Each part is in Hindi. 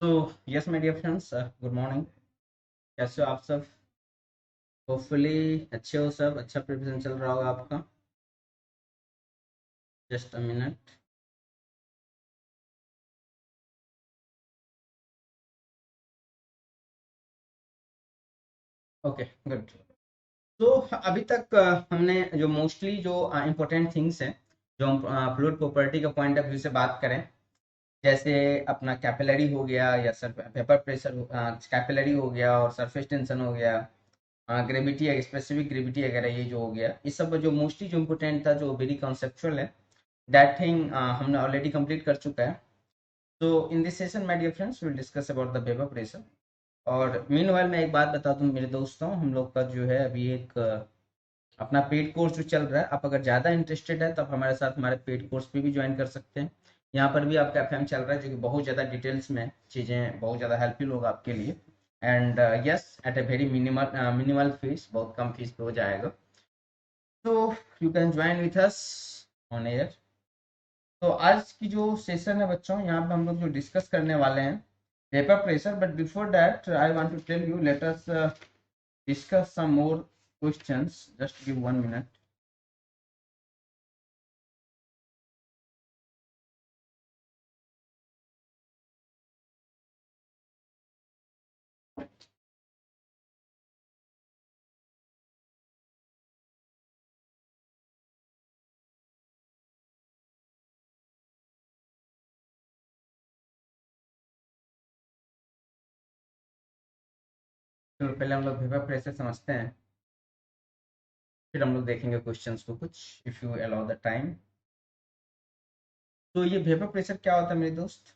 तो yes my dear friends, good morning. कैसे हो आप सब? होपफुली अच्छे हो सब, अच्छा प्रिपरेशन चल रहा होगा आपका। Just a minute. Okay, good. तो अभी तक हमने जो मोस्टली जो इम्पोर्टेंट थिंग्स हैं, जो हम फ्लूइड प्रॉपर्टी के पॉइंट ऑफ व्यू से बात करें, जैसे अपना कैपिलरी हो गया या पेपर प्रेशर, कैपिलरी हो गया और सरफेस टेंशन हो गया, ग्रेविटी, स्पेसिफिक ग्रेविटी वगैरह, ये जो हो गया, इस सब जो मोस्टली जो इम्पोर्टेंट था, जो वेरी कॉन्सेप्चुअल है, दैट थिंग हमने ऑलरेडी कंप्लीट कर चुका है। तो in this session my dear friends will discuss about the vapour pressure. और मीनवाइल मैं एक बात बता दूं मेरे दोस्तों, हम लोग का जो है अभी एक अपना पेड कोर्स जो चल रहा है, आप अगर ज़्यादा इंटरेस्टेड है तो आप हमारे साथ हमारे पेड कोर्स पे भी ज्वाइन कर सकते हैं। यहाँ पर भी आपका एफएम चल रहा है, जो कि बहुत ज़्यादा डिटेल्स में चीज़ें बहुत ज़्यादा हेल्पफुल होगा आपके लिए। And yes, at a very minimal minimal fees, बहुत कम फीस पे हो जाएगा। तो you can join with us on air. तो आज की जो सेशन है बच्चों, यहाँ पे हम लोग जो डिस्कस करने वाले हैं vapour pressure, but before that I want to tell you, let us discuss some more questions. Just give 1 minute. तो पहले हम लोग वेपर प्रेशर समझते हैं, फिर हम लोग देखेंगे क्वेश्चंस को कुछ, if you allow the time. तो ये वेपर प्रेशर क्या होता है मेरे दोस्त?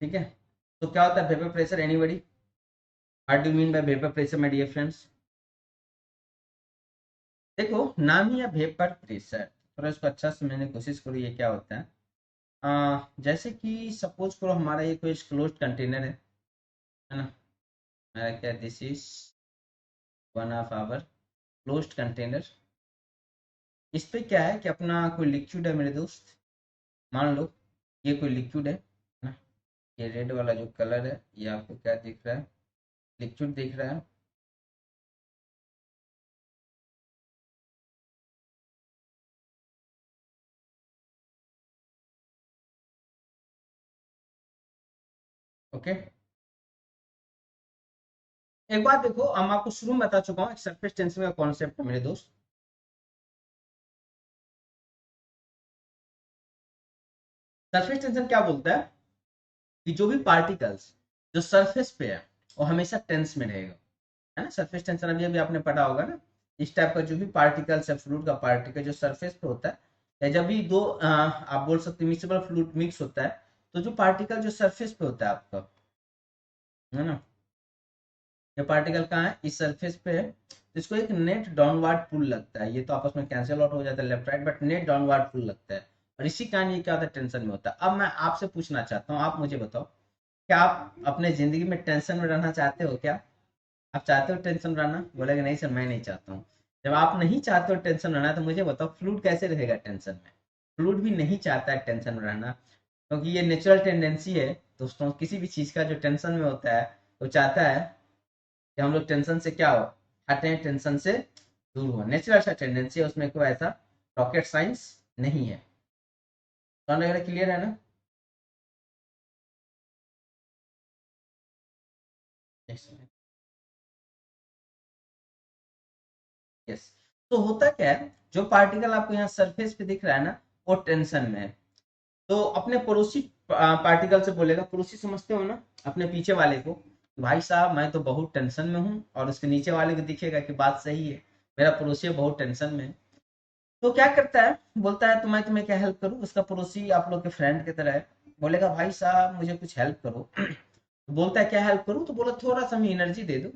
ठीक है, तो क्या होता है vapour pressure? Anybody, what do mean by vapour pressure my dear friends? देखो, नाम ही है वेपर प्रेशर, थोड़ा इसको अच्छा से मैंने कोशिश करूँ ये क्या होता है। जैसे कि सपोज करो हमारा ये कोई क्लोज्ड कंटेनर है ना। क्या, this is one of our closed container. इस पे क्या है कि अपना कोई लिक्विड है मेरे दोस्त, मान लो ये कोई लिक्विड है ना। ये रेड वाला जो कलर है, ये आपको क्या दिख रहा है? लिक्विड दिख रहा है। ओके, एक बात देखो, हम आपको शुरू में बता चुका हूँ एक सरफेस टेंशन का कॉन्सेप्ट है मेरे दोस्त। सरफेस टेंशन क्या बोलता है कि जो भी पार्टिकल्स जो सरफेस पे है वो हमेशा टेंस में रहेगा, है ना। सरफेस टेंशन अभी अभी आपने पढ़ा होगा ना। इस टाइप का जो भी पार्टिकल्स है, फ्लूइड का पार्टिकल जो सरफेस पे होता है, या जब भी दो आप बोल सकते हैं मिक्सिबल फ्लूइड मिक्स होता है, तो जो पार्टिकल जो सरफेस पे होता है आपका, है ना, ये पार्टिकल कहाँ है? इस सरफेस पे है, तो इसको एक नेट डाउनवर्ड पुल लगता है। ये तो आपस में कैंसिल आउट हो जाता है left right, but net downward pull लगता है। और इसी कारण ये क्या होता है, टेंशन में होता है। अब मैं आपसे पूछना चाहता हूँ, आप मुझे बताओ, क्या आप अपने जिंदगी में टेंशन में रहना चाहते हो क्या? आप चाहते हो टेंशन रहना? बोलेगा नहीं सर, मैं नहीं चाहता हूँ। जब आप नहीं चाहते हो टेंशन रहना, तो मुझे बताओ फ्लूइड कैसे रहेगा टेंशन में? फ्लूइड भी नहीं चाहता है टेंशन में रहना, क्योंकि ये नेचुरल टेंडेंसी है दोस्तों। किसी भी चीज का जो टेंशन में होता है, वो चाहता है कि हम लोग टेंशन से क्या हो, हटे, टेंशन से दूर हो। नेचुरल सा टेंडेंसी है, उसमें कोई ऐसा रॉकेट साइंस नहीं है। तो वगैरह क्लियर है ना? यस। यस। तो होता क्या है, जो पार्टिकल आपको यहाँ सरफेस पे दिख रहा है ना, वो टेंशन में है। तो अपने पड़ोसी पार्टिकल से बोलेगा, पड़ोसी समझते हो ना, अपने पीछे वाले को, भाई साहब मैं तो बहुत टेंशन में हूँ। और उसके नीचे वाले को दिखेगा कि बात सही है, मेरा पड़ोसी बहुत टेंशन में है। तो क्या करता है, बोलता है तो मैं तुम्हें क्या हेल्प करूँ। उसका पड़ोसी आप लोग के फ्रेंड की तरह है, बोलेगा भाई साहब मुझे कुछ हेल्प करो। तो बोलता है क्या हेल्प करूँ? तो बोला थोड़ा सा हमें एनर्जी दे दो।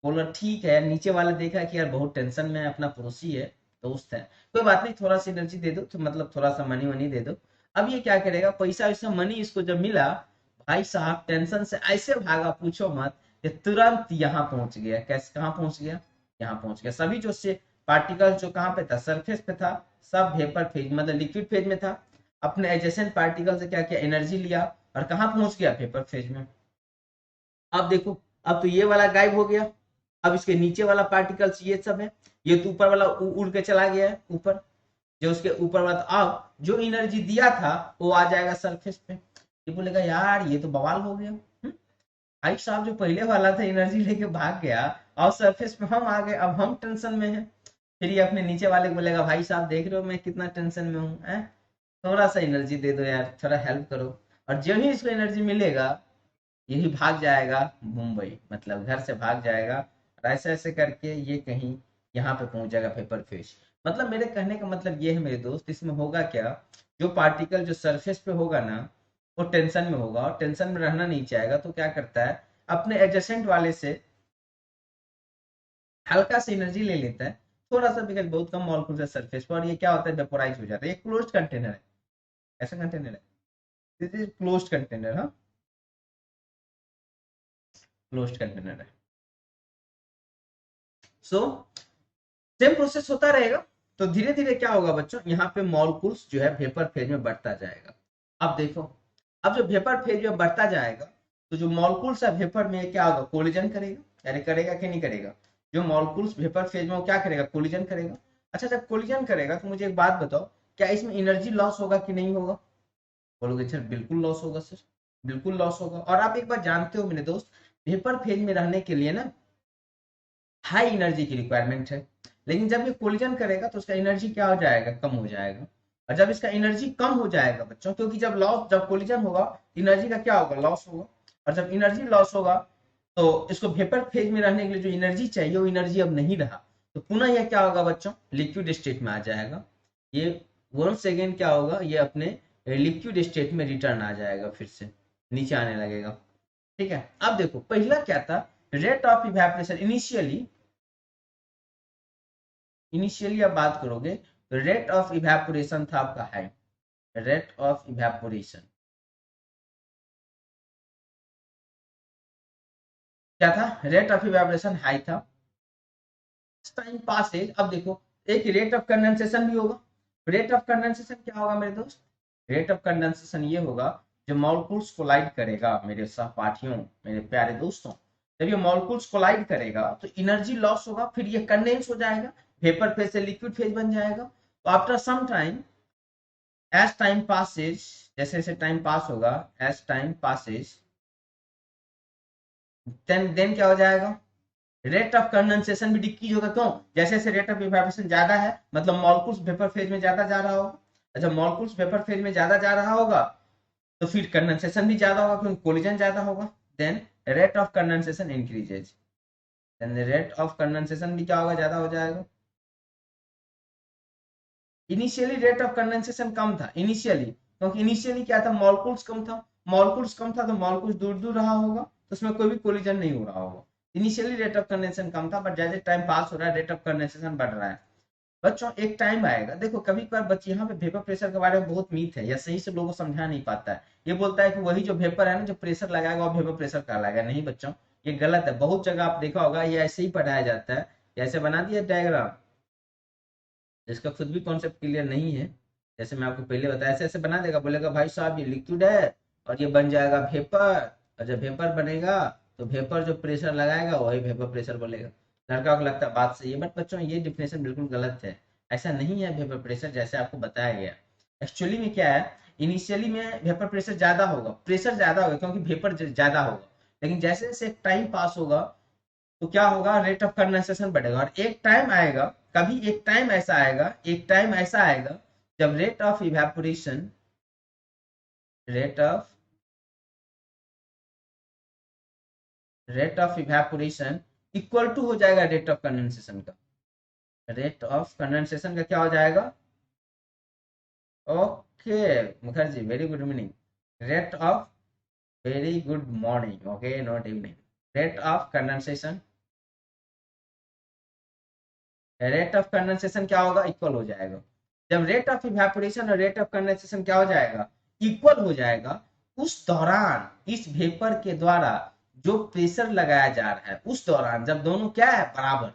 बोला ठीक है, नीचे वाला देखा कि यार बहुत टेंशन में है, अपना पड़ोसी है, दोस्त है, कोई बात नहीं, थोड़ा सी एनर्जी दे दो, तो मतलब थोड़ा सा मनी वनी दे दो। अब ये क्या करेगा, पैसा वैसा मनी इसको जब मिला, भाई साहब टेंशन से ऐसे भागा पूछो मत, ये तुरंत यहाँ पहुंच गया। कैसे, कहाँ पहुंच गया, यहाँ पहुंच गया। सभी जो से पार्टिकल जो कहाँ पे था, सरफेस पे था, सब वेपर फेज मतलब लिक्विड फेज में था। अपने एडजेसेंट पार्टिकल से क्या किया, एनर्जी लिया, और कहाँ पहुंच गया, वेपर फेज में। अब देखो, अब तो ये वाला गायब हो गया, अब इसके नीचे वाला पार्टिकल्स ये सब है, ये तो ऊपर वाला उड़ के चला गया है ऊपर, जो उसके ऊपर वाला, तो अब जो एनर्जी दिया था वो आ जाएगा सरफेस पे। ये बोलेगा यार ये तो बवाल हो गया। भाई साहब जो पहले वाला था एनर्जी लेके भाग गया, और सरफेस पे हम आ गए, अब हम टेंशन में हैं। फिर ये अपने नीचे वाले को बोलेगा भाई साहब देख रहे हो मैं कितना टेंशन में हूँ, थोड़ा सा एनर्जी दे दो यार, थोड़ा हेल्प करो। और जो ही इसको एनर्जी मिलेगा, यही भाग जाएगा मुंबई, मतलब घर से भाग जाएगा, और ऐसे ऐसे करके ये कहीं यहाँ पे पहुंच जाएगा पेपर फिश। मतलब मेरे कहने का मतलब ये है मेरे दोस्त, इसमें होगा क्या, जो पार्टिकल जो सरफेस पे होगा ना, वो टेंशन में होगा, और टेंशन में रहना नहीं चाहेगा, तो क्या करता है, अपने एडजेसेंट वाले से हल्का सा एनर्जी ले लेता है, थोड़ा सा, बिकॉज बहुत कम मॉलिक्यूल है सरफेस पर, और ये क्या होता है, वेपोराइज हो जाता है। ये क्लोज्ड कंटेनर है, ऐसा कंटेनर है, दिस इज क्लोज्ड कंटेनर। हाँ, क्लोज्ड कंटेनर है। सो सेम प्रोसेस होता रहेगा। तो धीरे धीरे क्या होगा बच्चों, यहाँ पे मॉलिक्यूल्स जो है वेपर फेज में बढ़ता जाएगा। अब देखो, अब जो वेपर फेज में बढ़ता जाएगा, तो जो मॉलिक्यूल्स है वेपर में क्या होगा, कोलिजन करेगा, यानी करेगा कि नहीं करेगा, जो मॉलिक्यूल्स वेपर फेज में वो क्या करेगा, कोलिजन करेगा। अच्छा, जब कोलिजन करेगा तो मुझे एक बात बताओ, क्या इसमें एनर्जी लॉस होगा कि नहीं होगा। बोलोगे सर बिल्कुल लॉस होगा सर, बिल्कुल लॉस होगा। और आप एक बात जानते हो मेरे दोस्त, वेपर फेज में रहने के लिए ना हाई एनर्जी की रिक्वायरमेंट है, लेकिन जब ये कोलिजन करेगा तो उसका एनर्जी क्या हो जाएगा, कम हो जाएगा। और जब इसका एनर्जी कम हो जाएगा बच्चों, क्योंकि जब कोलिजन होगा, एनर्जी का क्या होगा, लॉस होगा। और जब एनर्जी लॉस होगा, तो इसको वेपर फेज में रहने के लिए जो एनर्जी चाहिए वो एनर्जी अब नहीं रहा, तो पुनः यह क्या होगा बच्चों, लिक्विड स्टेट में आ जाएगा। ये वन सेकेंड क्या होगा, ये अपने लिक्विड स्टेट में रिटर्न आ जाएगा, फिर से नीचे आने लगेगा। ठीक है, अब देखो पहला क्या था, रेट ऑफ इवेपोरेशन। इनिशियली आप बात करोगे तो रेट ऑफ इवेपोरेशन था आपका हाई, रेट ऑफ इवेपोरेशन क्या था, रेट ऑफ इवेपोरेशन हाई था। टाइम पासेज, अब देखो, एक रेट ऑफ कंडेंसेशन भी होगा। रेट ऑफ कंडेंसेशन क्या होगा मेरे दोस्त, रेट ऑफ कंडेंसेशन ये होगा, जो मॉलिक्यूल्स कोलाइड करेगा मेरे सहपाठियों, मेरे प्यारे दोस्तों, जब ये मॉलिक्यूल्स कोलाइड करेगा तो एनर्जी लॉस होगा, फिर ये कंडेंस हो जाएगा, वेपर फेज से लिक्विड फेज बन जाएगा। तो after some time, as time passes, जैसे जैसे टाइम पास होगा, एज टाइम पासेज, देन क्या हो जाएगा, रेट ऑफ कंडेंसेशन भी डिक्रीज होगा। क्यों, जैसे जैसे रेट ऑफ इवेपोरेशन ज्यादा है, मतलब मॉलिक्यूल्स वेपर फेज में ज्यादा जा रहा होगा। जब मॉलिक्यूल्स वेपर फेज में ज्यादा जा रहा होगा, तो फिर कंडेंसेशन भी ज्यादा होगा, क्योंकि कोलिजन ज्यादा होगा। Then rate of condensation increases, then rate of condensation भी क्या होगा, ज्यादा हो जाएगा। इनिशियली रेट ऑफ कंडेंसेशन कम था इनिशियली, क्योंकि इनिशियली क्या था, मॉलिक्यूल्स कम था, मॉलिक्यूल्स कम था तो मॉलिक्यूल्स दूर दूर रहा होगा, तो उसमें कोई भी कोलिजन नहीं हो रहा होगा। इनिशियली रेट ऑफ कंडेंसेशन कम था, बट जैसे टाइम पास हो रहा है रेट ऑफ कंडेंसेशन बढ़ रहा है। बच्चों एक टाइम आएगा, देखो कभी कभार बच्चे यहाँ पे वेपर प्रेशर के बारे में बहुत मीथ है, या सही से लोगों को समझा नहीं पाता है। ये बोलता है कि वही जो वेपर है ना, जो प्रेशर लगाएगा वो वेपर प्रेशर कहलाएगा। नहीं बच्चों, ये गलत है। बहुत जगह आप देखा होगा ये ऐसे ही पढ़ाया जाता है, ऐसे बना दिया डायग्राम, जिसका खुद भी कॉन्सेप्ट क्लियर नहीं है। जैसे मैं आपको पहले बताया, ऐसे ऐसे बना देगा, बोलेगा भाई साहब ये लिक्विड है, और ये बन जाएगा वेपर, और जब वेपर बनेगा तो वेपर जो प्रेशर लगाएगा वही वेपर प्रेशर बोलेगा। लड़का को लगता है बात सही है, बट बच्चों ये डिफिनेशन बिल्कुल गलत है। ऐसा नहीं है वेपर प्रेशर जैसे आपको बताया गया। एक्चुअली में क्या है, इनिशियली में वेपर प्रेशर ज्यादा होगा, प्रेशर ज्यादा होगा क्योंकि वेपर ज्यादा होगा, लेकिन जैसे जैसे टाइम पास होगा तो क्या होगा, रेट ऑफ कंडेंसेशन बढ़ेगा। और एक टाइम आएगा, कभी एक टाइम ऐसा आएगा, एक टाइम ऐसा आएगा, जब rate of rate of evaporation equal to हो जाएगा रेट ऑफ कंडेंसेशन का। रेट ऑफ कंडेंसेशन का क्या हो जाएगा, okay Mukherjee very good evening, rate of, very good morning, okay not evening, rate of condensation rate of condensation क्या होगा, इक्वल हो जाएगा। जब रेट ऑफ इवेपोरेशन और रेट ऑफ कंडेंसेशन क्या हो जाएगा, इक्वल हो जाएगा, उस दौरान इस वेपर के द्वारा जो प्रेशर लगाया जा रहा है, उस दौरान जब दोनों क्या है बराबर,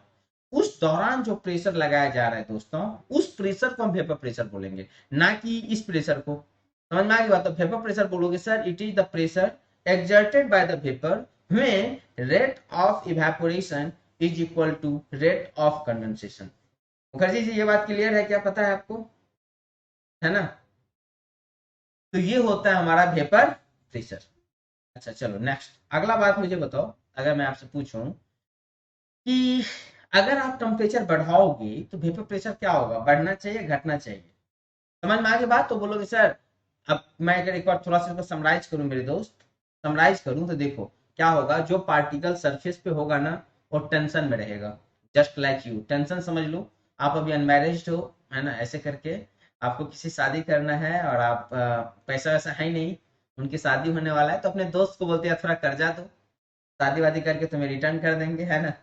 उस दौरान जो प्रेशर लगाया जा रहा है दोस्तों, उस प्रेशर को हम वेपर प्रेशर बोलेंगे, ना कि इस प्रेशर को। समझ में आ गई बात? तो वेपर प्रेशर बोलोगे sir it is the pressure exerted by the vapor when rate of evaporation is equal to rate of condensation। Mukherjee ji ये बात क्लियर है क्या, पता है आपको, है ना? तो ये होता है हमारा वेपर प्रेशर। अच्छा चलो नेक्स्ट, अगला बात मुझे बताओ, अगर मैं आपसे पूछूं कि अगर आप टेम्परेचर बढ़ाओगे तो वेपर प्रेशर क्या होगा, बढ़ना चाहिए घटना चाहिए? समझ में आ गई बात? तो बोलोगे सर, अब मैं अगर एक बार थोड़ा सा इसको समराइज करूं मेरे दोस्त, समराइज करूं तो देखो क्या होगा, जो पार्टिकल सरफेस पे होगा ना वो टेंशन में रहेगा, जस्ट लाइक यू। टेंशन समझ लो, आप अभी अनमैरिज हो, है ना, ऐसे करके आपको किसी शादी करना है और आप पैसा वैसा है ही नहीं, उनकी शादी होने वाला है, तो अपने दोस्त को बोलते हैं थोड़ा कर्जा दो, शादी वादी करके तुम्हें रिटर्न कर देंगे, है ना।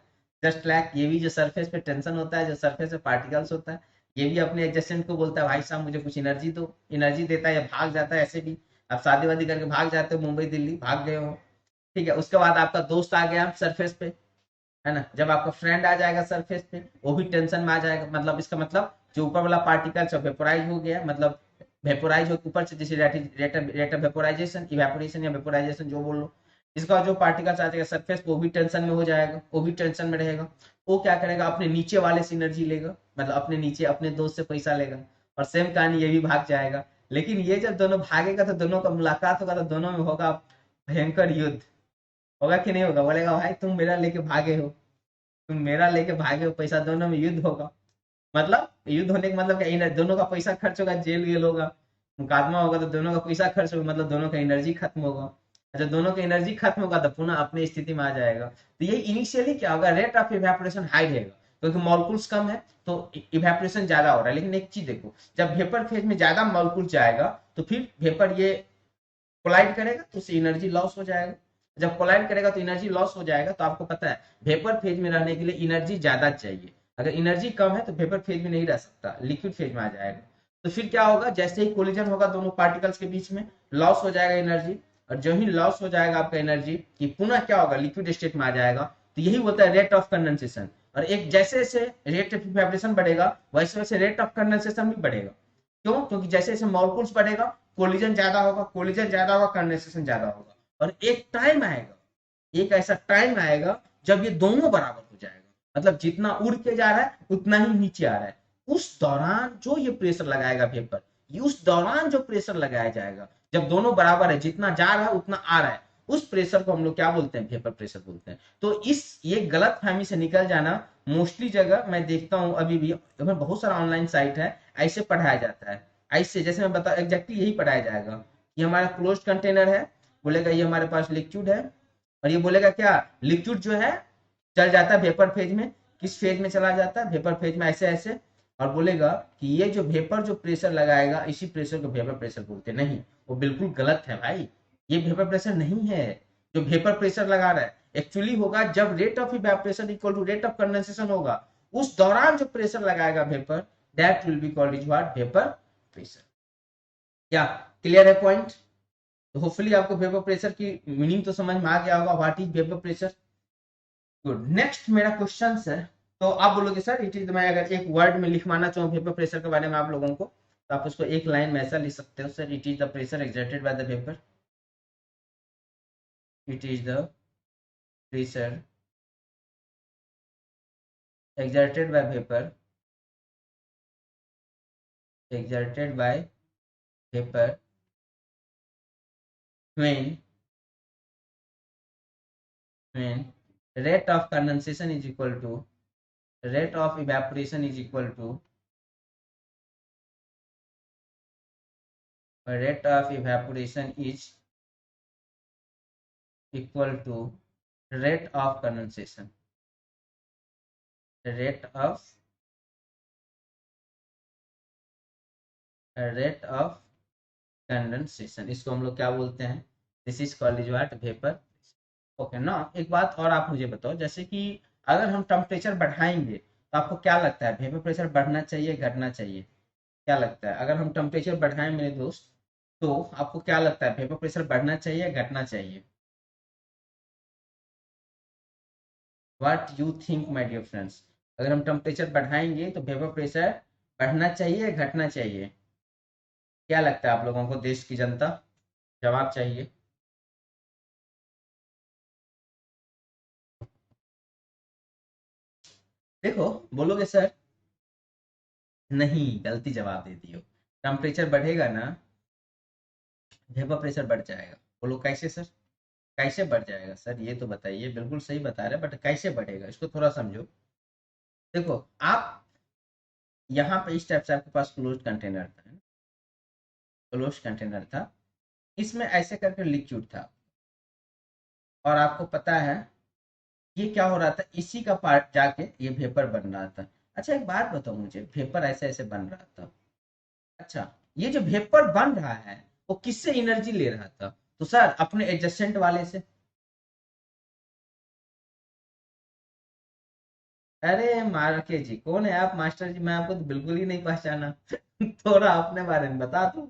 जस्ट लाइक ये भी जो सरफेस पे टेंशन होता है, जो सरफेस पे पार्टिकल्स होता है, ये भी अपने एडजस्टेंट को बोलता है भाई साहब मुझे कुछ एनर्जी दो, एनर्जी देता है या भाग जाता है ऐसे भी। आप शादी वादी करके भाग जाते हो, मुंबई दिल्ली भाग गए हो, ठीक है, उसके बाद आपका दोस्त आ गया सरफेस पे, है ना, जब आपका फ्रेंड आ जाएगा सरफेस पे वो भी टेंशन में आ जाएगा, मतलब इसका मतलब जो ऊपर वाला पार्टिकल सब वेपोराइज हो गया, मतलब वेपोराइज हो ऊपर से, जैसे रेट ऑफ वेपोराइजेशन, इवेपोरेशन या वेपोराइजेशन जो बोल लो, इसका जो पार्टिकल आ जाएगा सरफेस पे वो भी टेंशन में हो जाएगा, वो भी टेंशन में रहेगा। वो क्या करेगा, अपने नीचे वाले से एनर्जी लेगा, मतलब अपने नीचे अपने दोस्त से पैसा लेगा, और सेम कहानी ये भी भाग जाएगा। लेकिन ये जब दोनों भागेगा तो दोनों का मुलाकात होगा, तो दोनों में होगा भयंकर युद्ध, होगा कि नहीं होगा? बोलेगा भाई तुम मेरा लेके भागे हो, तुम मेरा लेके भागे हो, पैसा, दोनों में युद्ध होगा। मतलब युद्ध होने का मतलब क्या, दोनों का पैसा खर्च होगा, जेल वेल होगा, मुकदमा होगा, तो दोनों का पैसा खर्च होगा, मतलब दोनों का एनर्जी खत्म होगा। अच्छा, दोनों की एनर्जी खत्म होगा तो पुनः अपनी स्थिति में आ जाएगा। तो ये इनिशियली क्या होगा, रेट ऑफ इवेपोरेशन हाई रहेगा, क्योंकि मॉलिक्यूल्स कम है तो इवेपोरेशन ज्यादा हो रहा है। लेकिन एक चीज देखो, जब वेपर फेज में ज्यादा मॉलिक्यूल जाएगा तो फिर वेपर ये कोलाइड करेगा तो उससे एनर्जी लॉस हो जाएगा। जब कोलाइड करेगा तो एनर्जी लॉस हो जाएगा, तो आपको पता है वेपर फेज में रहने के लिए एनर्जी ज्यादा चाहिए। अगर एनर्जी कम है तो वेपर फेज में नहीं रह सकता, लिक्विड फेज में आ जाएगा। तो फिर क्या होगा, जैसे ही कोलिजन होगा दोनों पार्टिकल्स के बीच में, लॉस हो जाएगा एनर्जी, और जो ही लॉस हो जाएगा आपका एनर्जी, कि पुनः क्या होगा, लिक्विड स्टेट में आ जाएगा। तो यही होता है रेट ऑफ कंडेंसेशन। और एक जैसे जैसे रेट ऑफ इवेपोरेशन बढ़ेगा वैसे वैसे रेट ऑफ कंडेंसेशन भी बढ़ेगा। क्यों? क्योंकि जैसे जैसे मॉलिक्यूल्स बढ़ेगा, कोलिजन ज्यादा होगा, कोलिजन ज्यादा होगा, कंडेंसेशन ज्यादा होगा, और एक टाइम आएगा, एक ऐसा टाइम आएगा जब ये दोनों बराबर हो जाएगा, मतलब जितना उड़ के जा रहा है उतना ही नीचे आ रहा है। उस दौरान जो ये प्रेशर लगाएगा वेपर, उस दौरान जो प्रेशर लगाया जाएगा, जब दोनों बराबर है, जितना जा रहा है उतना आ रहा है, उस प्रेशर को हम लोग क्या बोलते हैं, वेपर प्रेशर बोलते हैं। तो इस ये गलत फहमी से निकल जाना, मोस्टली जगह मैं देखता हूँ अभी भी, बहुत सारा ऑनलाइन साइट है, ऐसे पढ़ाया जाता है। ऐसे जैसे मैं बता एग्जैक्टली यही पढ़ाया जाएगा, ये हमारा क्लोज कंटेनर है, बोलेगा ये हमारे पास लिक्विड है, और ये बोलेगा क्या, लिक्विड जो है चल जाता है वेपर फेज में, किस फेज में चला जाता है, वेपर फेज में, ऐसे ऐसे। और बोलेगा कि ये जो वेपर जो प्रेशर लगाएगा इसी प्रेशर को वेपर प्रेशर बोलते हैं। नहीं, वो बिल्कुल गलत है भाई, ये वेपर प्रेशर नहीं है। जो वेपर प्रेशर लगा रहा है एक्चुअली होगा जब rate of evaporation equal to rate of condensation होगा, उस दौरान जो प्रेशर लगाएगा vapour, that will be called is what, vapour pressure. क्या क्लियर है पॉइंट? तो होपफुली आपको वेपर प्रेशर की मीनिंग तो समझ में आ गया होगा, what is vapour pressure. Good, next मेरा क्वेश्चन है, तो आप बोलोगे सर इट इज, मैं अगर एक वर्ड में लिखवाना चाहूँ वेपर प्रेशर के बारे में आप लोगों को, तो आप उसको एक लाइन में ऐसा लिख सकते हो, sir it is the pressure exerted by the vapour, it is the pressure exerted by vapor, exerted by vapor when rate of condensation is equal to rate of evaporation is equal to rate of evaporation is equal to rate of condensation, rate of condensation, इसको हम लोग क्या बोलते हैं, this is called is what, vapour. Okay ना, एक बात और आप मुझे बताओ, जैसे कि अगर हम टेम्परेचर बढ़ाएंगे तो आपको क्या लगता है वेपर प्रेशर बढ़ना चाहिए घटना चाहिए? क्या लगता है अगर हम टेम्परेचर बढ़ाएं मेरे दोस्त, तो आपको क्या लगता है वेपर प्रेशर बढ़ना चाहिए घटना चाहिए? What you think my dear friends? अगर हम टेम्परेचर बढ़ाएंगे तो वेपर प्रेशर बढ़ना चाहिए घटना चाहिए? क्या लगता है आप लोगों को देश की जनता? जवाब चाहिए। देखो, बोलोगे सर नहीं, गलती जवाब दे दियो। टेम्परेचर बढ़ेगा ना, वेपर प्रेशर बढ़ जाएगा। बोलो कैसे सर? कैसे बढ़ जाएगा सर, ये तो बताइए। बिल्कुल सही बता रहे हैं, बट कैसे बढ़ेगा इसको थोड़ा समझो। देखो, आप यहाँ पे इस टाइप से आपके पास क्लोज कंटेनर था, क्लोज कंटेनर था, इसमें ऐसे करके लिक्विड था, और आपको पता है ये क्या हो रहा था, इसी का पार्ट जाके ये वेपर बन रहा था। अच्छा एक बात बताओ मुझे, वेपर ऐसे ऐसे बन रहा था, अच्छा ये जो वेपर बन रहा है वो किससे एनर्जी ले रहा था? तो सर अपने एडजस्टेंट वाले से। अरे मार के जी, कौन है आप मास्टर जी? मैं आपको तो बिल्कुल ही नहीं पहचाना। थोड़ा अपने बारे में बता दो।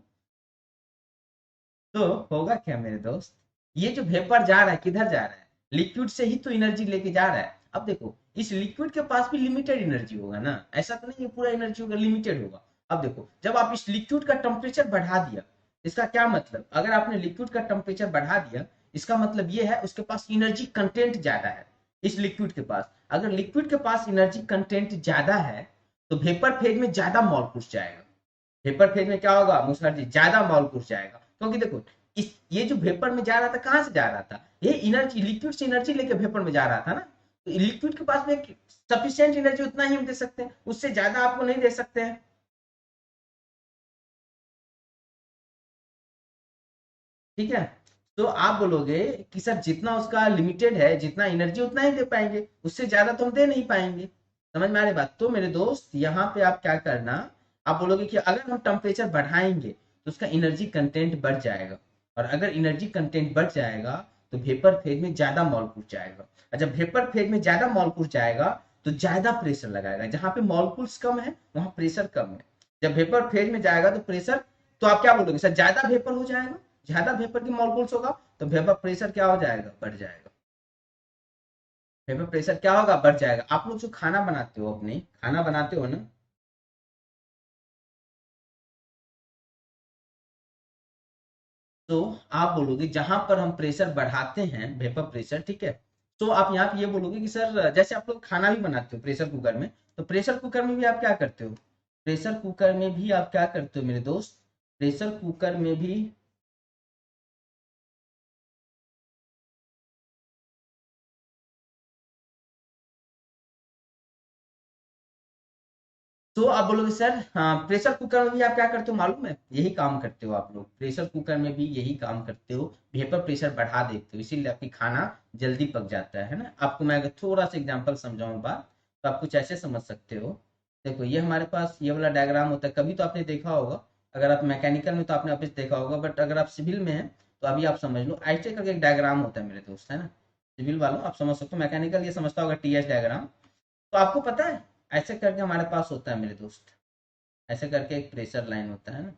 तो होगा क्या मेरे दोस्त, ये जो वेपर जा रहा है किधर जा रहा है? लिक्विड से ही तो एनर्जी लेके जा रहा है। अब देखो, इस लिक्विड के पास भी लिमिटेड एनर्जी होगा ना, ऐसा तो नहीं है पूरा एनर्जी होगा, लिमिटेड होगा। अब देखो, जब आप इस लिक्विड का टेम्परेचर बढ़ा दिया, इसका क्या मतलब, अगर आपने लिक्विड का टेम्परेचर बढ़ा दिया, इसका मतलब ये है उसके पास एनर्जी कंटेंट ज्यादा है। इस लिक्विड के पास, अगर लिक्विड के पास एनर्जी कंटेंट ज्यादा है, तो वेपर फेज में ज्यादा मॉलिक्यूल्स जाएगा। वेपर फेज में क्या होगा मुसहर जी, ज्यादा मॉलिक्यूल्स जाएगा, क्योंकि देखो इस ये जो वेपर में जा रहा था कहाँ से जा रहा था, ये एनर्जी लिक्विड से एनर्जी लेके वेपर में जा रहा था ना। तो लिक्विड के पास में सफिशियंट एनर्जी उतना ही हम दे सकते हैं, उससे ज्यादा आपको नहीं दे सकते हैं। ठीक है, तो आप बोलोगे कि सर जितना उसका लिमिटेड है, जितना एनर्जी उतना ही दे पाएंगे, उससे ज्यादा तो हम दे नहीं पाएंगे। समझ में आ रही बात? तो मेरे दोस्त यहाँ पे आप क्या करना, आप बोलोगे कि अगर हम टेम्परेचर बढ़ाएंगे तो उसका एनर्जी कंटेंट बढ़ जाएगा, और अगर एनर्जी कंटेंट बढ़ जाएगा तो वेपर फेज में ज्यादा मॉलिक्यूल जाएगा, और जब वेपर फेज में ज्यादा मॉलिक्यूल जाएगा तो ज्यादा प्रेशर लगाएगा। जहां पे मॉलिक्यूल्स कम है वहां प्रेशर कम है। जब वेपर फेज में जाएगा तो प्रेशर, तो आप क्या बोलोगे सर, ज्यादा वेपर हो जाएगा, ज्यादा वेपर की मॉलिक्यूल्स होगा, तो वेपर प्रेशर क्या हो जाएगा, बढ़ जाएगा। वेपर प्रेशर क्या होगा, बढ़ जाएगा। आप लोग जो खाना बनाते हो, अपने खाना बनाते हो ना, तो आप बोलोगे जहां पर हम प्रेशर बढ़ाते हैं, वेपर प्रेशर, ठीक है, तो आप यहाँ पे ये बोलोगे कि सर जैसे आप लोग खाना भी बनाते हो प्रेशर कुकर में, तो प्रेशर कुकर में भी आप क्या करते हो, प्रेशर कुकर में भी आप क्या करते हो मेरे दोस्त, प्रेशर कुकर में भी, तो आप बोलोगे सर हाँ प्रेशर कुकर में भी आप क्या करते हो मालूम है, यही काम करते हो आप लोग, प्रेशर कुकर में भी यही काम करते हो, वेपर प्रेशर बढ़ा देते हो, इसीलिए आपकी खाना जल्दी पक जाता है ना। आपको मैं अगर थोड़ा सा एग्जांपल समझाऊं बात, तो आप कुछ ऐसे समझ सकते हो। देखो ये हमारे पास ये वाला डायग्राम होता है, कभी तो आपने देखा होगा, अगर आप मैकेनिकल में तो आपने ऑफिस देखा होगा, बट अगर आप सिविल में है तो अभी आप समझ लो, ऐसे करके एक डायग्राम होता है मेरे दोस्त, है ना। सिविल वालों आप समझ सकते हो, मैकेनिकल ये समझता होगा टीएस डायग्राम। तो आपको पता है ऐसे करके हमारे पास होता है मेरे दोस्त, ऐसे करके एक प्रेशर लाइन होता है ना।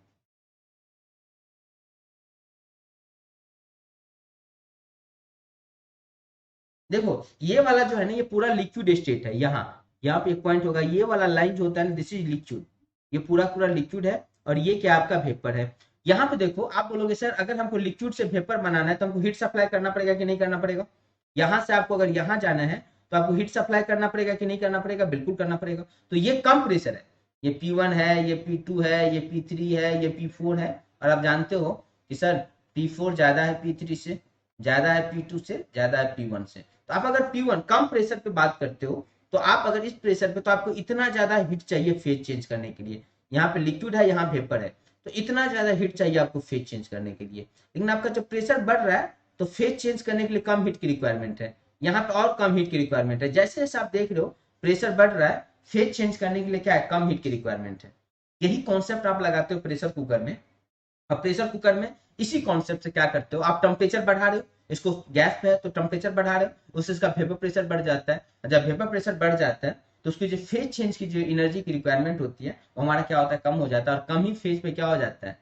देखो ये वाला जो है ना, ये पूरा लिक्विड स्टेट है। यहाँ यहाँ पे एक पॉइंट होगा, ये वाला लाइन जो होता है ना, दिस इज लिक्विड, ये पूरा पूरा लिक्विड है, और ये क्या आपका वेपर है। यहाँ पे देखो, आप बोलोगे सर अगर हमको लिक्विड से वेपर बनाना है तो हमको हीट सप्लाई करना पड़ेगा कि नहीं करना पड़ेगा? यहाँ से आपको अगर यहाँ जाना है तो आपको हीट सप्लाई करना पड़ेगा कि नहीं करना पड़ेगा? बिल्कुल करना पड़ेगा। तो ये कम प्रेशर है, ये P1 है, ये P2 है, ये P3 है, ये P4 है, और आप जानते हो कि सर P4 ज्यादा है P3 से, ज्यादा है P2 से, ज्यादा है P1 से। तो आप अगर P1 कम प्रेशर पे बात करते हो, तो आप अगर इस प्रेशर पे, तो आपको इतना ज्यादा हीट चाहिए फेज चेंज करने के लिए। यहाँ पे लिक्विड है, यहाँ वेपर है, तो इतना ज्यादा हीट चाहिए आपको फेज चेंज करने के लिए। लेकिन आपका जब प्रेशर बढ़ रहा है तो फेज चेंज करने के लिए कम हीट की रिक्वायरमेंट है, यहाँ पे और कम हीट की रिक्वायरमेंट है। जैसे जैसे आप देख रहे हो प्रेशर बढ़ रहा है, फेज चेंज करने के लिए क्या है, कम हीट की रिक्वायरमेंट है। यही कॉन्सेप्ट आप लगाते हो प्रेशर कुकर में। अब प्रेशर कुकर में इसी कॉन्सेप्ट से क्या करते हो, आप टेम्परेचर बढ़ा रहे हो, इसको गैस पे है तो टेम्परेचर बढ़ा रहे हो, उससे इसका वेपर प्रेशर बढ़ जाता है, जब वेपर प्रेशर बढ़ जाता है तो उसकी जो फेज चेंज की जो एनर्जी की रिक्वायरमेंट होती है वो हमारा क्या होता है, कम हो जाता है, और कम ही फेज पे क्या हो जाता है।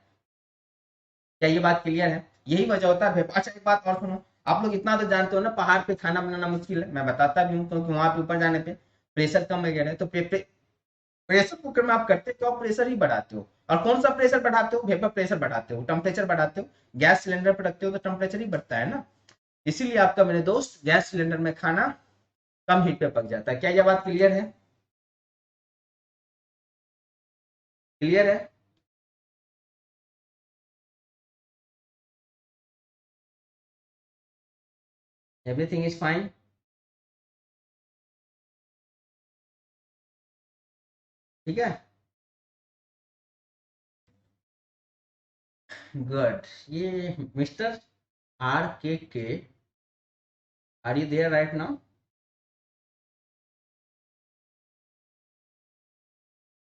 क्या ये बात क्लियर है? यही वजह होता है। अच्छा एक बात और सुनो, आप लोग इतना तो जानते हो ना, पहाड़ पे खाना बनाना मुश्किल है, मैं बताता भी हूँ, क्योंकि वहां पे ऊपर जाने पे प्रेशर कम वगैरह है, तो प्रेशर कुकर में आप करते हो, आप प्रेशर ही बढ़ाते हो। और कौन सा प्रेशर बढ़ाते हो? वेपर प्रेशर बढ़ाते हो, टेम्परेचर बढ़ाते हो। गैस सिलेंडर पर रखते हो तो टेम्परेचर ही बढ़ता है ना। इसीलिए आपका मेरे दोस्त गैस सिलेंडर में खाना कम हीट पे पक जाता है। क्या यह बात क्लियर है? क्लियर है? Everything is fine? ठीक है, गुड। ये mister RKK, are you there right now?